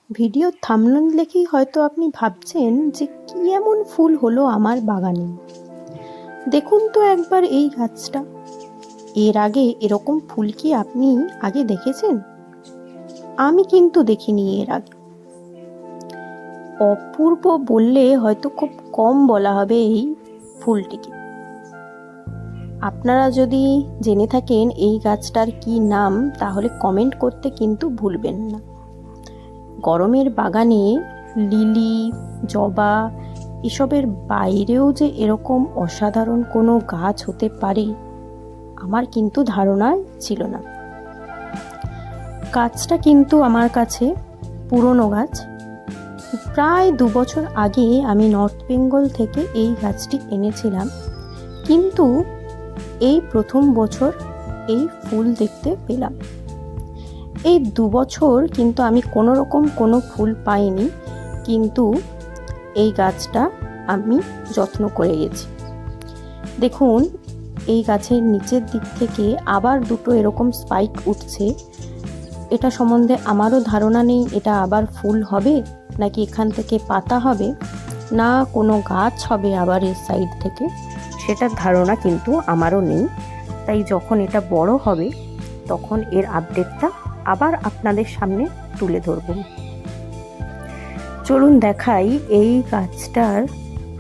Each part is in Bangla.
ভিডিও থাম্বনেল দেখেই হয়তো আপনি ভাবছেন যে কি এমন ফুল হলো আমার বাগানে। দেখুন তো একবার এই গাছটা। এর আগে এরকম ফুল কি আপনি আগে দেখেছেন? আমি কিন্তু দেখিনি এর আগে। অপূর্ব বললে হয়তো খুব কম বলা হবে এই ফুলটিকে। আপনারা যদি জেনে থাকেন এই গাছটার কি নাম, তাহলে কমেন্ট করতে কিন্তু ভুলবেন না। গরমের বাগানে লিলি, জবা এসবের বাইরেও যে এরকম অসাধারণ কোনো গাছ হতে পারে আমার কিন্তু ধারণা ছিল না। গাছটা কিন্তু আমার কাছে পুরনো গাছ। প্রায় 2 বছর আগে আমি নর্থ বেঙ্গল থেকে এই গাছটি এনেছিলাম, কিন্তু এই প্রথম বছর এই ফুল দেখতে পেলাম। এই 2 বছর কিন্তু আমি কোনো রকম কোনো ফুল পাইনি, কিন্তু এই গাছটা আমি যত্ন করে গেছি। দেখুন, এই গাছের নিচের দিক থেকে আবার দুটো এরকম স্পাইক উঠছে। এটা সম্বন্ধে আমারও ধারণা নেই এটা আবার ফুল হবে নাকি এখান থেকে পাতা হবে না কোনো গাছ হবে আবার এর সাইড থেকে, সেটার ধারণা কিন্তু আমারও নেই। তাই যখন এটা বড় হবে তখন এর আপডেটটা আবার আপনাদের সামনে তুলে ধরব। চলুন দেখাই এই গাছটার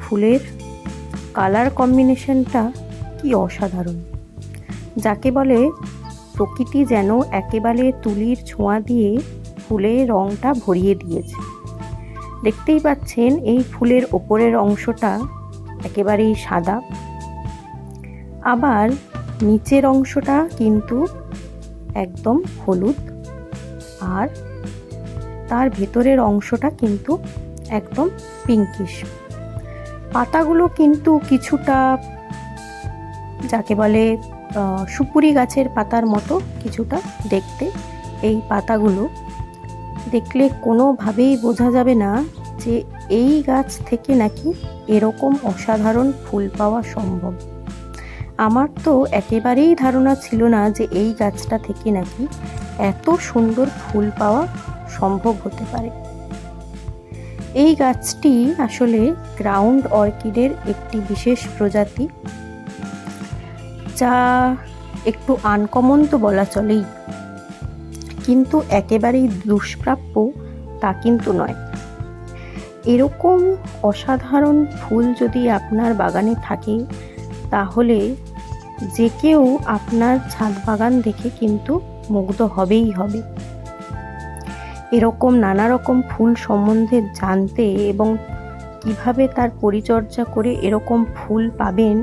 ফুলের কালার কম্বিনেশনটা কি অসাধারণ। যাকে বলে প্রকৃতি যেন একেবারে তুলির ছোঁয়া দিয়ে ফুলের রঙটা ভরিয়ে দিয়েছে। দেখতেই পাচ্ছেন এই ফুলের ওপরের অংশটা একেবারেই সাদা, আবার নিচের অংশটা কিন্তু একদম হলুদ, আর তার ভেতরের অংশটা কিন্তু একদম পিঙ্কিশ। পাতাগুলো কিন্তু কিছুটা যাকে বলে সুপুরি গাছের পাতার মতো কিছুটা দেখতে। এই পাতাগুলো দেখলে কোনোভাবেই বোঝা যাবে না যে এই গাছ থেকে নাকি এরকম অসাধারণ ফুল পাওয়া সম্ভব। আমার তো একেবারেই ধারণা ছিল না যে এই গাছটা থেকে নাকি এত সুন্দর ফুল পাওয়া সম্ভব হতে পারে। এই গাছটি আসলে গ্রাউন্ড অর্কিডের একটি বিশেষ প্রজাতি, যা একটু আনকমন তো বলা চলেই, কিন্তু একেবারেই দুষ্প্রাপ্য তা কিন্তু নয়। এরকম অসাধারণ ফুল যদি আপনার বাগানে থাকে তাহলে যে কেউ আপনার ছাদ বাগান দেখে কিন্তু মুগ্ধ হবেই হবে। এরকম নানা রকম ফুল সম্বন্ধে জানতে এবং কিভাবে তার পরিচর্যা করে এরকম ফুল পাবেন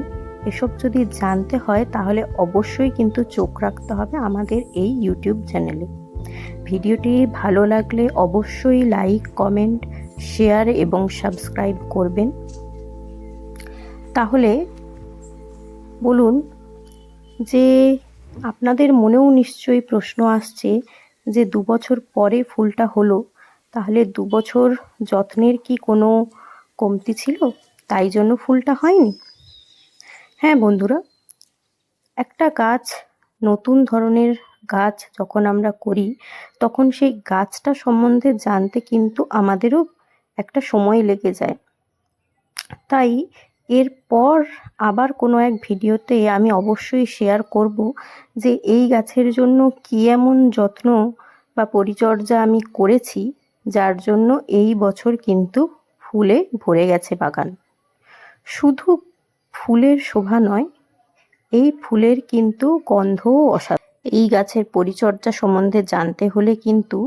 এসব যদি জানতে হয় তাহলে অবশ্যই কিন্তু চোখ রাখতে হবে আমাদের এই ইউটিউব চ্যানেলে। ভিডিওটি ভালো লাগলে অবশ্যই লাইক, কমেন্ট, শেয়ার এবং সাবস্ক্রাইব করবেন। তাহলে বলুন যে আপনাদের মনেও নিশ্চয়ই প্রশ্ন আসছে যে 2 বছর পরে ফুলটা হলো, তাহলে 2 বছর যত্নের কি কোনো কমতি ছিল, তাই জন্য ফুলটা হয়নি? হ্যাঁ বন্ধুরা, একটা গাছ, নতুন ধরনের গাছ যখন আমরা করি তখন সেই গাছটা সম্বন্ধে জানতে কিন্তু আমাদেরও একটা সময় লেগে যায়। তাই এরপর আবার কোনো এক ভিডিওতে আমি অবশ্যই শেয়ার করব যে এই গাছের জন্য কী এমন যত্ন বা পরিচর্যা আমি করেছি যার জন্য এই বছর কিন্তু ফুলে ভরে গেছে বাগান। শুধু ফুলের শোভা নয়, এই ফুলের কিন্তু গন্ধও অসাধারণ। এই গাছের পরিচর্যা সম্বন্ধে জানতে হলে কিন্তু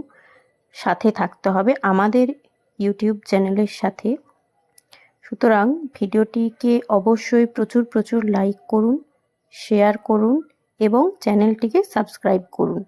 সাথে থাকতে হবে আমাদের ইউটিউব চ্যানেলের সাথে। সুতরাং ভিডিওটিকে অবশ্যই প্রচুর লাইক করুন, শেয়ার করুন এবং চ্যানেলটিকে সাবস্ক্রাইব করুন।